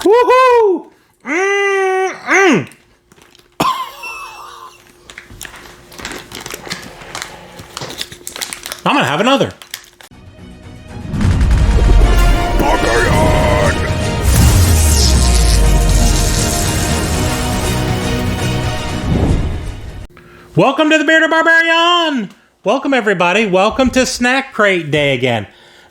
Woohoo! Mm-mm. I'm gonna have another. Barbarian! Welcome to the Bearded Barbarian! Welcome everybody. Welcome to Snack Crate Day again.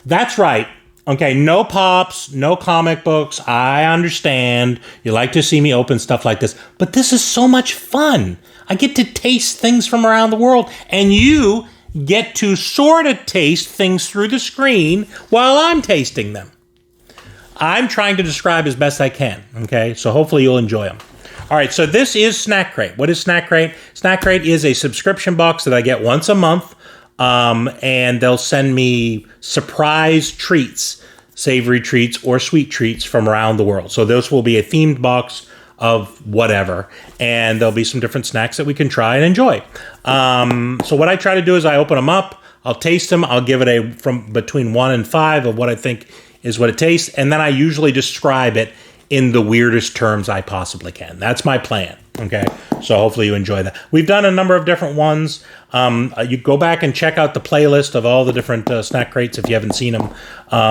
That's right. Okay, no pops, no comic books. I understand. You like to see me open stuff like this, but this is so much fun. I get to taste things from around the world, and you get to sort of taste things through the screen while I'm tasting them. I'm trying to describe as best I can, okay? So hopefully you'll enjoy them. All right, so this is Snack Crate. What is Snack Crate? Snack Crate is a subscription box that I get once a month, and they'll send me surprise treats, savory treats or sweet treats from around the world. So this will be a themed box of whatever, and there'll be some different snacks that we can try and enjoy. So what I try to do is I open them up, I'll taste them, I'll give it from between 1 and 5 of what I think is what it tastes, and then I usually describe it in the weirdest terms I possibly can. That's my plan, okay? So hopefully you enjoy that. We've done a number of different ones. You go back and check out the playlist of all the different snack crates if you haven't seen them.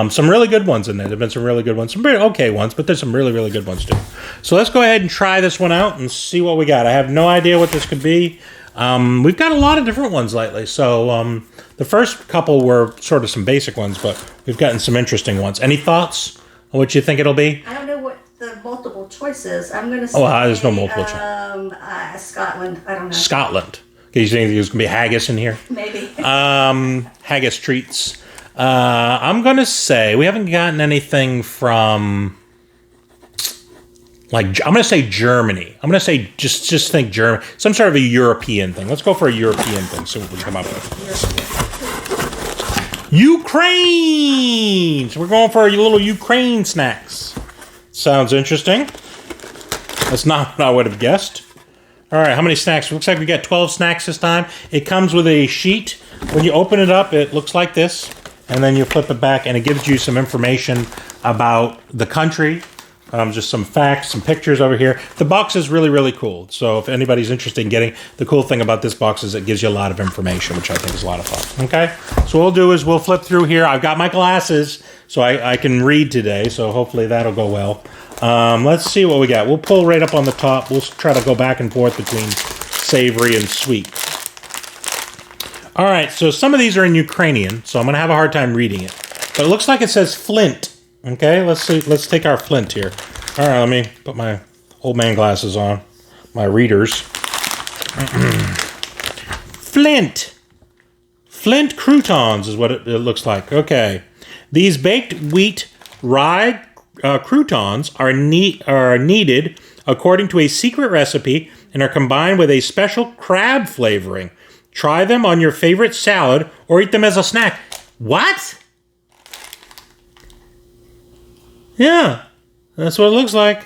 Some really good ones in there. There have been some really good ones. Some pretty okay ones, but there's some really, really good ones too. So let's go ahead and try this one out and see what we got. I have no idea what this could be. We've got a lot of different ones lately. So the first couple were sort of some basic ones, but we've gotten some interesting ones. Any thoughts on what you think it'll be? I don't know what the multiple choice is. I'm going to say... there's no multiple choice. Scotland. I don't know. Scotland. Okay, you think there's going to be haggis in here? Maybe. Haggis treats. I'm going to say we haven't gotten anything from... I'm going to say Germany. I'm going to say just think Germany. Some sort of a European thing. Let's go for a European thing. See what we come up with. Ukraine! So we're going for a little Ukraine snacks. Sounds interesting. That's not what I would have guessed. All right, how many snacks? Looks like we got 12 snacks this time. It comes with a sheet. When you open it up, it looks like this. And then you flip it back, and it gives you some information about the country. Just some facts, some pictures over here. The box is really, really cool. So if anybody's interested in getting, the cool thing about this box is it gives you a lot of information, which I think is a lot of fun. Okay? So what we'll do is we'll flip through here. I've got my glasses, so I can read today. So hopefully that'll go well. Let's see what we got. We'll pull right up on the top. We'll try to go back and forth between savory and sweet. All right, so some of these are in Ukrainian, so I'm going to have a hard time reading it. But it looks like it says Flint. Okay, let's see. Let's take our Flint here. All right, let me put my old man glasses on. My readers. Flint. Flint croutons is what it looks like. Okay. These baked wheat rye croutons are kneaded according to a secret recipe and are combined with a special crab flavoring. Try them on your favorite salad or eat them as a snack. What? Yeah, that's what it looks like.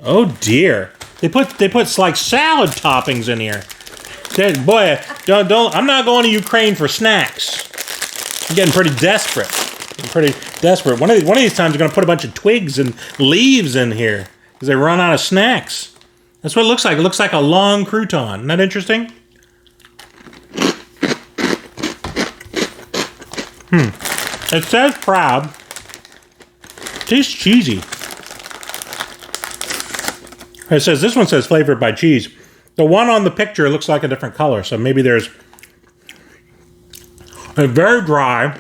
Oh dear, they put like salad toppings in here. Boy, don't. I'm not going to Ukraine for snacks. I'm getting pretty desperate. One of these times, I'm going to put a bunch of twigs and leaves in here because they run out of snacks. That's what it looks like. It looks like a long crouton. Isn't that interesting? It says crab. Tastes cheesy. It says, this one says flavored by cheese. The one on the picture looks like a different color, so maybe there's... It's very dry.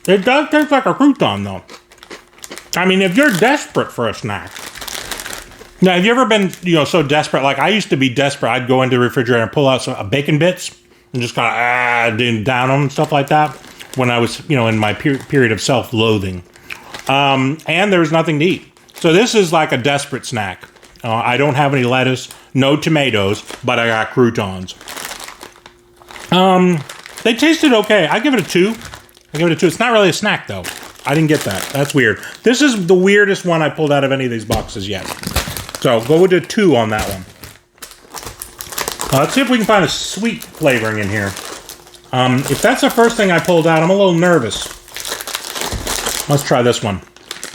It does taste like a crouton, though. I mean, if you're desperate for a snack... Now, have you ever been, so desperate? Like, I used to be desperate. I'd go into the refrigerator and pull out some bacon bits and just kind of down them and stuff like that when I was, in my period of self-loathing. And there was nothing to eat. So this is like a desperate snack. I don't have any lettuce, no tomatoes, but I got croutons. They tasted okay. I give it a 2. It's not really a snack, though. I didn't get that. That's weird. This is the weirdest one I pulled out of any of these boxes yet. So go with a 2 on that one. Let's see if we can find a sweet flavoring in here. If that's the first thing I pulled out, I'm a little nervous. Let's try this one.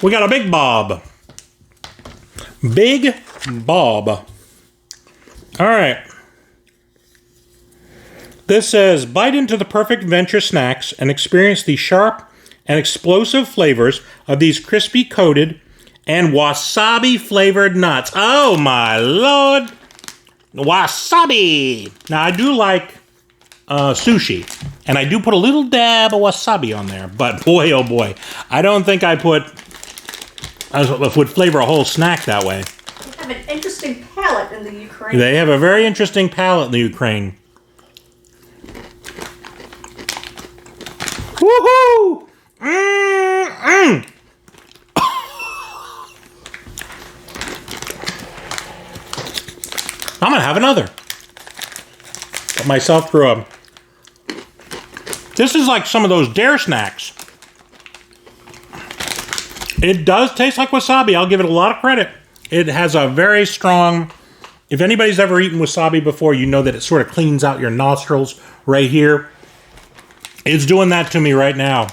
We got a Big Bob. Big Bob. All right. This says, bite into the perfect venture snacks and experience the sharp and explosive flavors of these crispy coated and wasabi flavored nuts. Oh my Lord. Wasabi. Now I do like sushi, and I do put a little dab of wasabi on there, but boy, oh boy, I don't think I would flavor a whole snack that way. They have an interesting palate in the Ukraine. They have a very interesting palate in the Ukraine. Woohoo! I'm gonna have another. Put myself through a... This is like some of those Dare snacks. It does taste like wasabi. I'll give it a lot of credit. It has a very strong... If anybody's ever eaten wasabi before, you know that it sort of cleans out your nostrils right here. It's doing that to me right now.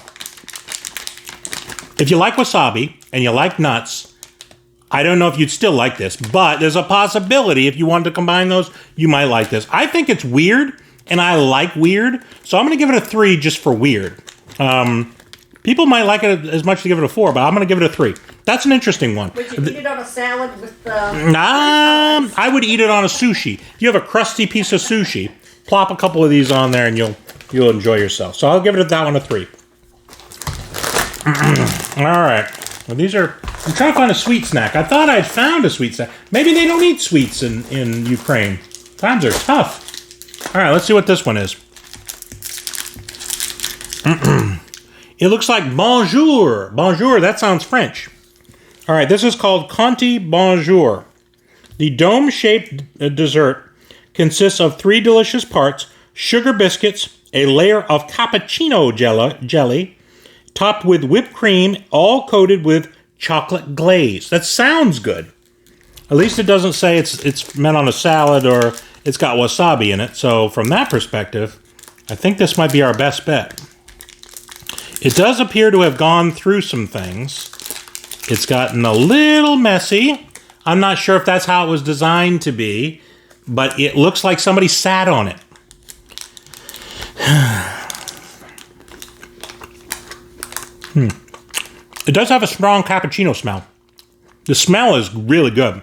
If you like wasabi and you like nuts, I don't know if you'd still like this, but there's a possibility if you wanted to combine those, you might like this. I think it's weird, and I like weird, so I'm going to give it a 3 just for weird. People might like it as much to give it a 4, but I'm going to give it a 3. That's an interesting one. Would you eat it on a salad with I would eat it on a sushi. If you have a crusty piece of sushi, plop a couple of these on there and you'll enjoy yourself. So I'll give that one a 3. All right. Well, I'm trying to find a sweet snack. I thought I'd found a sweet snack. Maybe they don't eat sweets in Ukraine. Times are tough. All right, let's see what this one is. It looks like Bonjour. Bonjour, that sounds French. All right, this is called Conti Bonjour. The dome-shaped dessert consists of 3 delicious parts: sugar biscuits, a layer of cappuccino jelly, topped with whipped cream, all coated with chocolate glaze. That sounds good. At least it doesn't say it's meant on a salad or it's got wasabi in it. So from that perspective, I think this might be our best bet. It does appear to have gone through some things. It's gotten a little messy. I'm not sure if that's how it was designed to be, but it looks like somebody sat on it. It does have a strong cappuccino smell. The smell is really good.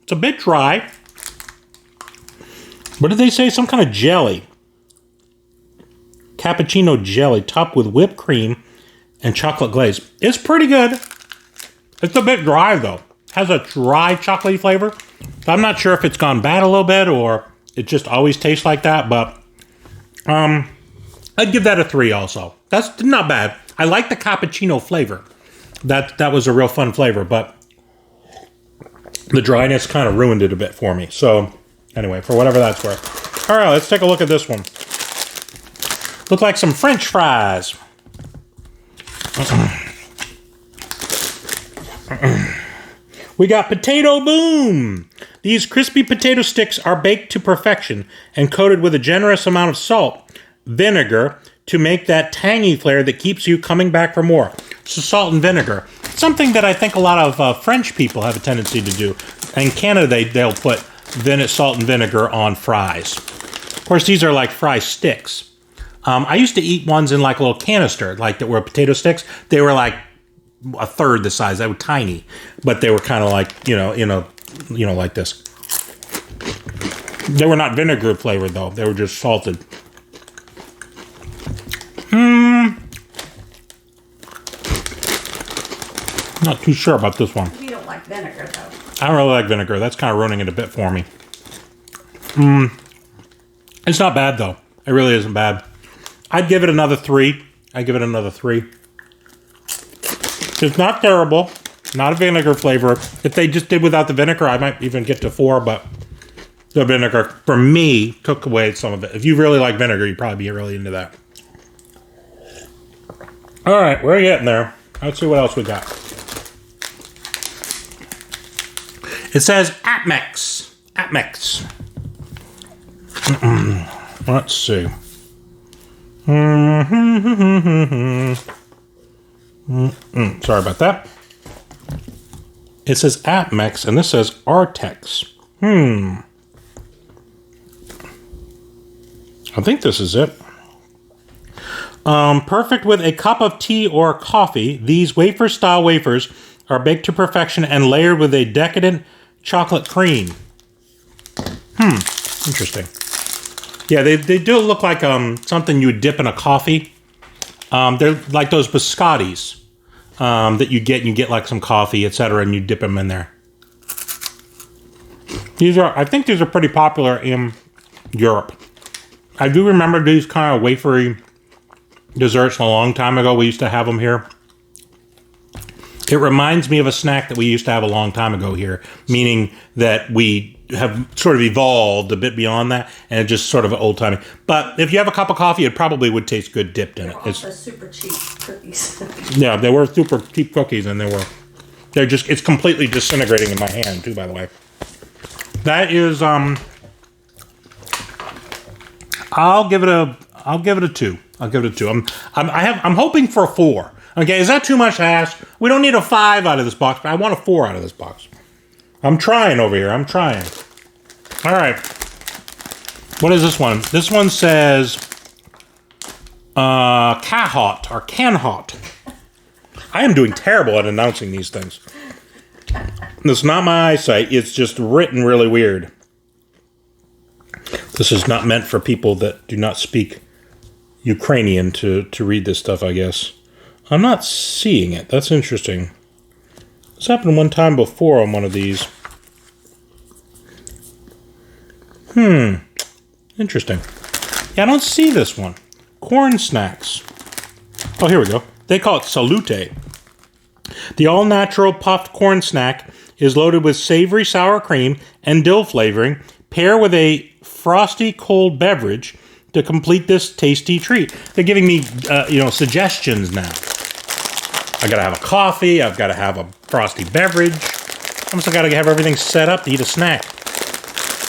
It's a bit dry. What did they say? Some kind of jelly. Cappuccino jelly topped with whipped cream and chocolate glaze. It's pretty good. It's a bit dry though. Has a dry chocolatey flavor. So I'm not sure if it's gone bad a little bit or it just always tastes like that, but I'd give that a 3 also. That's not bad. I like the cappuccino flavor. That was a real fun flavor, but the dryness kind of ruined it a bit for me. So anyway, for whatever that's worth. All right, let's take a look at this one. Look like some French fries. We got Potato Boom. These crispy potato sticks are baked to perfection and coated with a generous amount of salt, vinegar, to make that tangy flavor that keeps you coming back for more. So salt and vinegar. Something that I think a lot of French people have a tendency to do. In Canada, they'll put salt and vinegar on fries. Of course, these are like fry sticks. I used to eat ones in like a little canister, like that were potato sticks. They were like a third the size. They were tiny, but they were kind of like, like this. They were not vinegar flavored though. They were just salted. Not too sure about this one. You don't like vinegar though. I don't really like vinegar. That's kind of ruining it a bit for me. It's not bad though. It really isn't bad. I'd give it another 3. It's not terrible. Not a vinegar flavor. If they just did without the vinegar, I might even get to 4, but the vinegar, for me, took away some of it. If you really like vinegar, you'd probably be really into that. All right, we're getting there. Let's see what else we got. It says Atmex. Let's see. Sorry about that. It says Atmex, and this says Artex. I think this is it. Perfect with a cup of tea or coffee, these wafer-style wafers are baked to perfection and layered with a decadent chocolate cream. Interesting. Yeah, they do look like something you would dip in a coffee. They're like those biscottis that you get like some coffee, etc., and you dip them in there. I think these are pretty popular in Europe. I do remember these kind of wafery desserts a long time ago. We used to have them here. It reminds me of a snack that we used to have a long time ago here, meaning that we have sort of evolved a bit beyond that, and it's just sort of old-timey. But if you have a cup of coffee, it probably would taste good dipped in it. They're also super cheap cookies. Yeah, they were super cheap cookies, and it's completely disintegrating in my hand, too, by the way. That is, I'll give it a 2. I'll give it a 2. I'm hoping for a 4. Okay, is that too much to ask? We don't need a 5 out of this box, but I want a 4 out of this box. I'm trying over here. I'm trying. All right. What is this one? This one says Cahot or Canhot. I am doing terrible at announcing these things. It's not my eyesight. It's just written really weird. This is not meant for people that do not speak Ukrainian to read this stuff, I guess. I'm not seeing it. That's interesting. This happened one time before on one of these. Interesting. Yeah, I don't see this one. Corn snacks. Oh, here we go. They call it Salute. The all-natural puffed corn snack is loaded with savory sour cream and dill flavoring. Pair with a frosty cold beverage to complete this tasty treat. They're giving me, suggestions now. I gotta have a coffee. I've got to have a frosty beverage. I also got to have everything set up to eat a snack.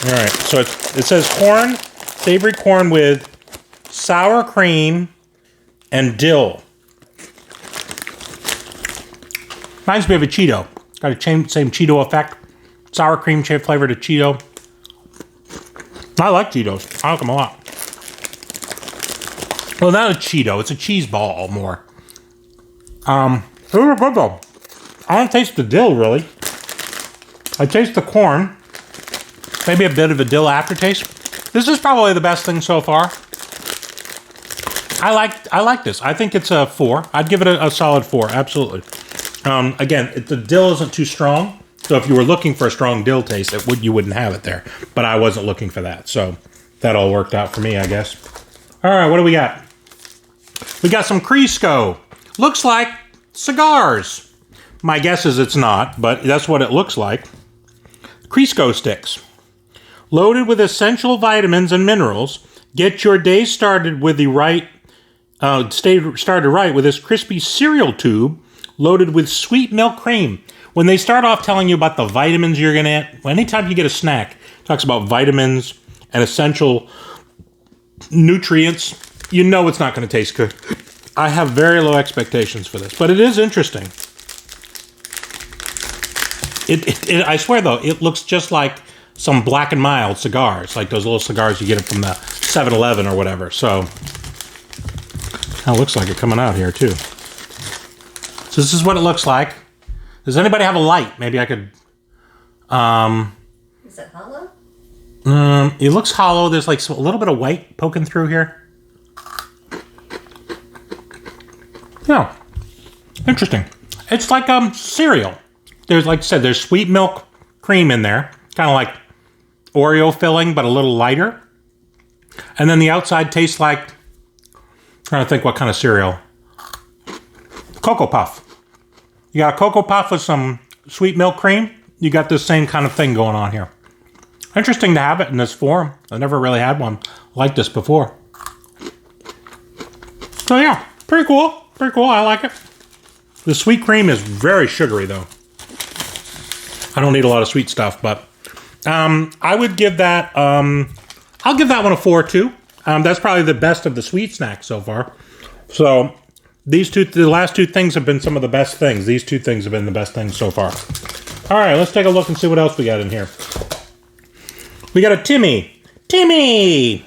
All right, so it says corn, savory corn with sour cream and dill. Reminds me of a Cheeto. Got a same Cheeto effect. Sour cream flavored a Cheeto. I like Cheetos. I like them a lot. Well, not a Cheeto. It's a cheese ball more. They're good though. I don't taste the dill really. I taste the corn. Maybe a bit of a dill aftertaste. This is probably the best thing so far. I like this. I think it's a 4. I'd give it a solid 4. Absolutely. Again, the dill isn't too strong. So if you were looking for a strong dill taste, you wouldn't have it there. But I wasn't looking for that. So that all worked out for me, I guess. All right, what do we got? We got some Crisco. Looks like cigars. My guess is it's not, but that's what it looks like. Crisco sticks. Loaded with essential vitamins and minerals, get your day started with started right with this crispy cereal tube loaded with sweet milk cream. When they start off telling you about the vitamins you're going to get, anytime you get a snack, it talks about vitamins and essential nutrients, you know it's not going to taste good. I have very low expectations for this, but it is interesting. I swear, though, it looks just like some Black and Mild cigars, like those little cigars you get from the 7-Eleven or whatever. So, kind of looks like it coming out here, too. So this is what it looks like. Does anybody have a light? Maybe I could... Is it hollow? It looks hollow. There's like a little bit of white poking through here. Yeah. Interesting. It's like cereal. There's, like I said, there's sweet milk cream in there. Kind of like Oreo filling, but a little lighter. And then the outside tastes like... I'm trying to think what kind of cereal. Cocoa Puff. You got a Cocoa Puff with some sweet milk cream. You got this same kind of thing going on here. Interesting to have it in this form. I never really had one like this before. So yeah, pretty cool. Pretty cool. I like it. The sweet cream is very sugary though. I don't need a lot of sweet stuff, but I would give that. I'll give that one a 4 too. That's probably the best of the sweet snacks so far. So the last two things have been some of the best things. These two things have been the best things so far. All right, let's take a look and see what else we got in here. We got a Timmy. Timmy!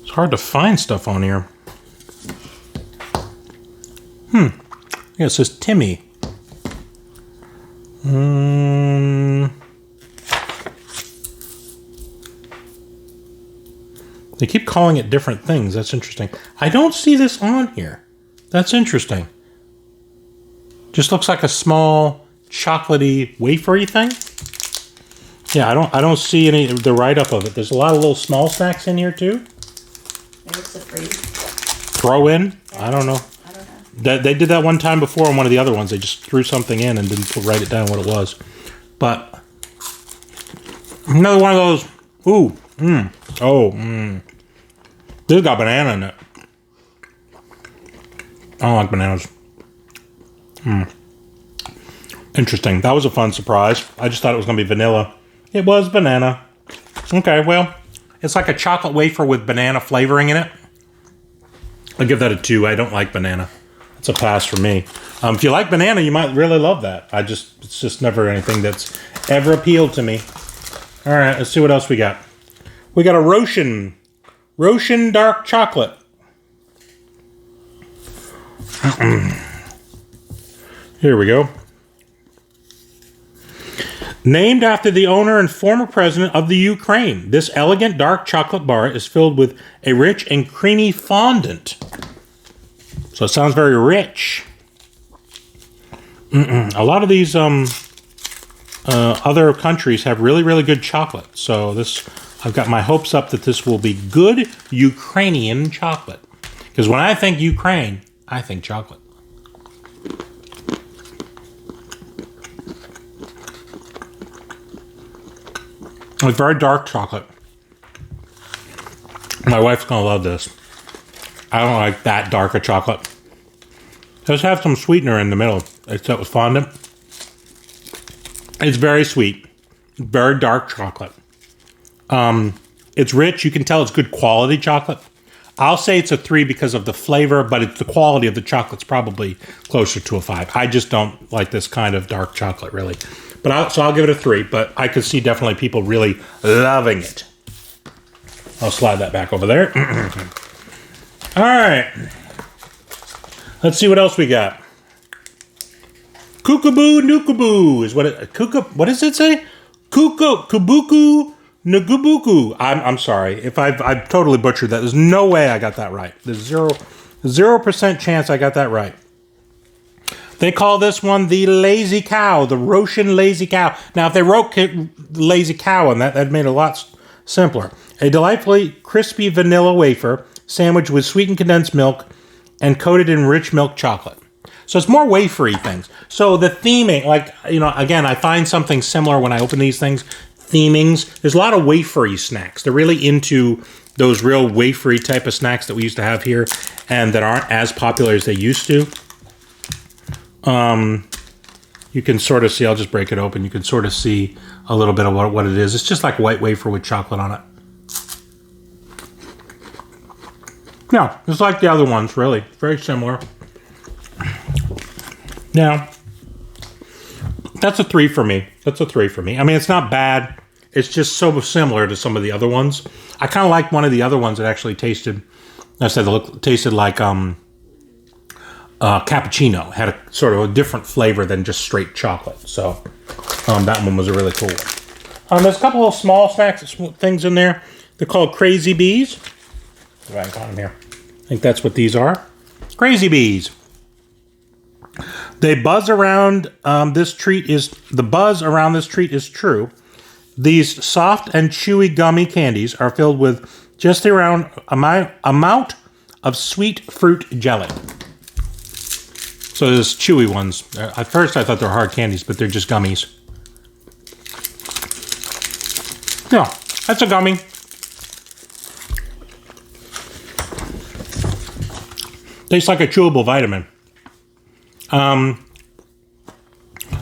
It's hard to find stuff on here. Yeah, it says Timmy. They keep calling it different things. That's interesting. I don't see this on here. That's interesting. Just looks like a small chocolatey wafery thing. Yeah, I don't see any the write-up of it. There's a lot of little small snacks in here too. Maybe it's a free. Throw in? I don't know. I don't know. They did that one time before on one of the other ones. They just threw something in and didn't write it down what it was. But another one of those. Ooh. This got banana in it. I don't like bananas. Interesting. That was a fun surprise. I just thought it was going to be vanilla. It was banana. Okay, well, it's like a chocolate wafer with banana flavoring in it. I'll give that a 2. I don't like banana. It's a pass for me. If you like banana, you might really love that. It's just never anything that's ever appealed to me. All right, let's see what else we got. We got a Roshan dark chocolate. Here we go. Named after the owner and former president of the Ukraine, this elegant dark chocolate bar is filled with a rich and creamy fondant. So it sounds very rich. A lot of these other countries have really, really good chocolate. So I've got my hopes up that this will be good Ukrainian chocolate. Because when I think Ukraine, I think chocolate. It's very dark chocolate. My wife's gonna love this. I don't like that dark a chocolate. It does have some sweetener in the middle, except with fondant. It's very sweet. Very dark chocolate. It's rich. You can tell it's good quality chocolate. I'll say it's a 3 because of the flavor, but it's the quality of the chocolate's probably closer to a 5. I just don't like this kind of dark chocolate, really. So I'll give it a 3, but I could see definitely people really loving it. I'll slide that back over there. All right. Let's see what else we got. Kookaboo Nookaboo is what what does it say? Kubuku Nugubuku. I'm sorry if I've totally butchered that. There's no way I got that right. There's 0% chance I got that right. They call this one the Lazy Cow, the Roshan Lazy Cow. Now, if they wrote Lazy Cow on that made it a lot simpler. A delightfully crispy vanilla wafer sandwiched with sweetened condensed milk and coated in rich milk chocolate. So it's more wafery things. So the theming, again, I find something similar when I open these things. Themings. There's a lot of wafery snacks. They're really into those real wafery type of snacks that we used to have here and that aren't as popular as they used to. You can sort of see, I'll just break it open. You can sort of see a little bit of what it is. It's just like white wafer with chocolate on it. Yeah, it's like the other ones, really. Very similar. Now, that's a 3 for me. That's a 3 for me. I mean, it's not bad. It's just so similar to some of the other ones. I kind of like one of the other ones that actually tasted like cappuccino. Had a sort of a different flavor than just straight chocolate. So that one was a really cool one. There's a couple of small snacks things in there. They're called Crazy Bees. Right, got them here. I think that's what these are. Crazy Bees. The buzz around this treat is true. These soft and chewy gummy candies are filled with just the around amount of sweet fruit jelly. So there's chewy ones. At first I thought they were hard candies, but they're just gummies. Yeah, that's a gummy. Tastes like a chewable vitamin.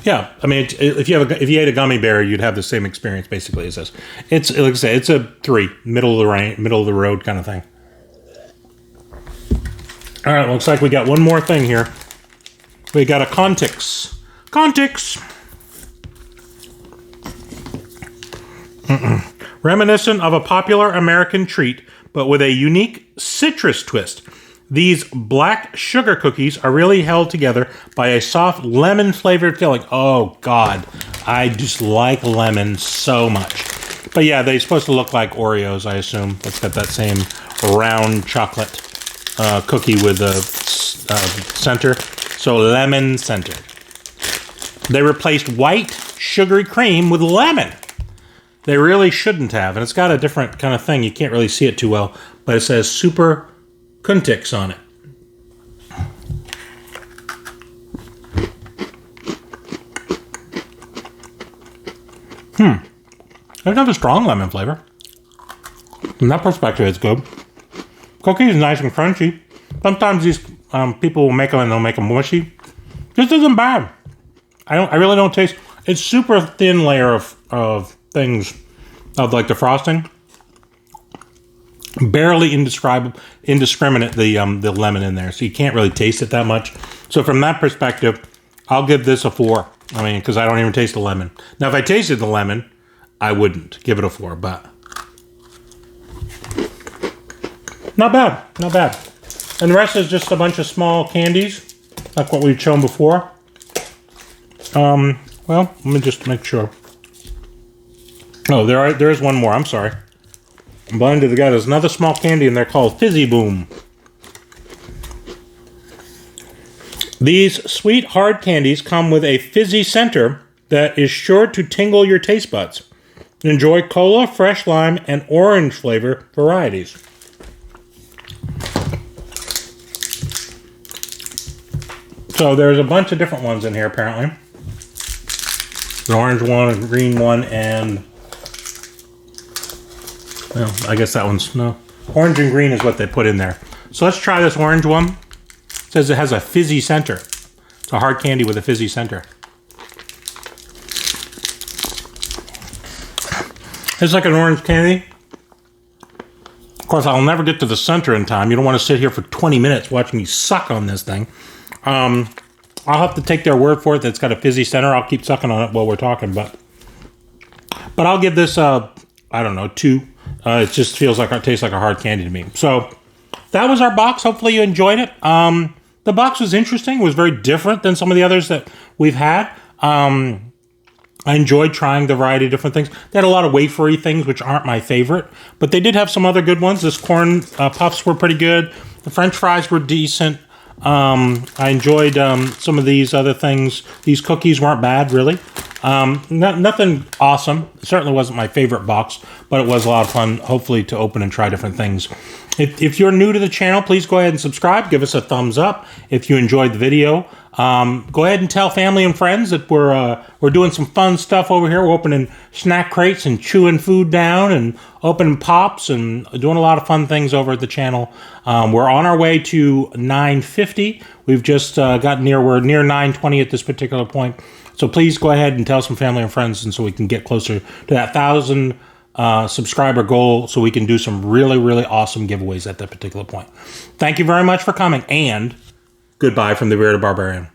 Yeah, I mean, if you ate a gummy bear, you'd have the same experience basically as this. It's like I say, it's a 3, middle of the road kind of thing. All right, looks like we got one more thing here. We got a Contix. Contix! Reminiscent of a popular American treat, but with a unique citrus twist. These black sugar cookies are really held together by a soft lemon-flavored filling. Oh, God. I just like lemon so much. But yeah, they're supposed to look like Oreos, I assume. It's got that same round chocolate cookie with a center. So lemon center. They replaced white sugary cream with lemon. They really shouldn't have. And it's got a different kind of thing. You can't really see it too well. But it says Super Contix on it. They have a strong lemon flavor. From that perspective, it's good. Cookie is nice and crunchy. Sometimes these people will make them and they'll make them mushy. This isn't bad. I really don't taste. It's super thin layer of things, of like the frosting. Barely indiscriminate the lemon in there, so you can't really taste it that much. So from that perspective, I'll give this a 4. I mean, because I don't even taste the lemon. Now, if I tasted the lemon, I wouldn't give it a 4, but not bad, not bad. And the rest is just a bunch of small candies, like what we've shown before. Well, let me just make sure. Oh, there is one more. I'm sorry. I'm blinded together. There's another small candy in there called Fizzy Boom. These sweet, hard candies come with a fizzy center that is sure to tingle your taste buds. Enjoy cola, fresh lime, and orange flavor varieties. So there's a bunch of different ones in here, apparently. An orange one, a green one, and... well, I guess that one's... no. Orange and green is what they put in there. So let's try this orange one. It says it has a fizzy center. It's a hard candy with a fizzy center. It's like an orange candy. Of course, I'll never get to the center in time. You don't want to sit here for 20 minutes watching me suck on this thing. I'll have to take their word for it that it's got a fizzy center. I'll keep sucking on it while we're talking, but I'll give this I don't know, 2. It just feels like it tastes like a hard candy to me. So that was our box. Hopefully you enjoyed it. The box was interesting. It was very different than some of the others that we've had. I enjoyed trying the variety of different things. They had a lot of wafery things, which aren't my favorite, but they did have some other good ones. This corn puffs were pretty good. The French fries were decent. I enjoyed some of these other things. These cookies weren't bad, really. Nothing awesome. It certainly wasn't my favorite box, but it was a lot of fun, hopefully, to open and try different things. If you're new to the channel, please go ahead and subscribe. Give us a thumbs up if you enjoyed the video. Go ahead and tell family and friends that we're doing some fun stuff over here. We're opening snack crates and chewing food down and opening pops and doing a lot of fun things over at the channel. We're on our way to 950. We've just we're near 920 at this particular point. So please go ahead and tell some family and friends, and so we can get closer to that 1,000 subscriber goal, so we can do some really, really awesome giveaways at that particular point. Thank you very much for coming, and goodbye from the Bearded Barbarian.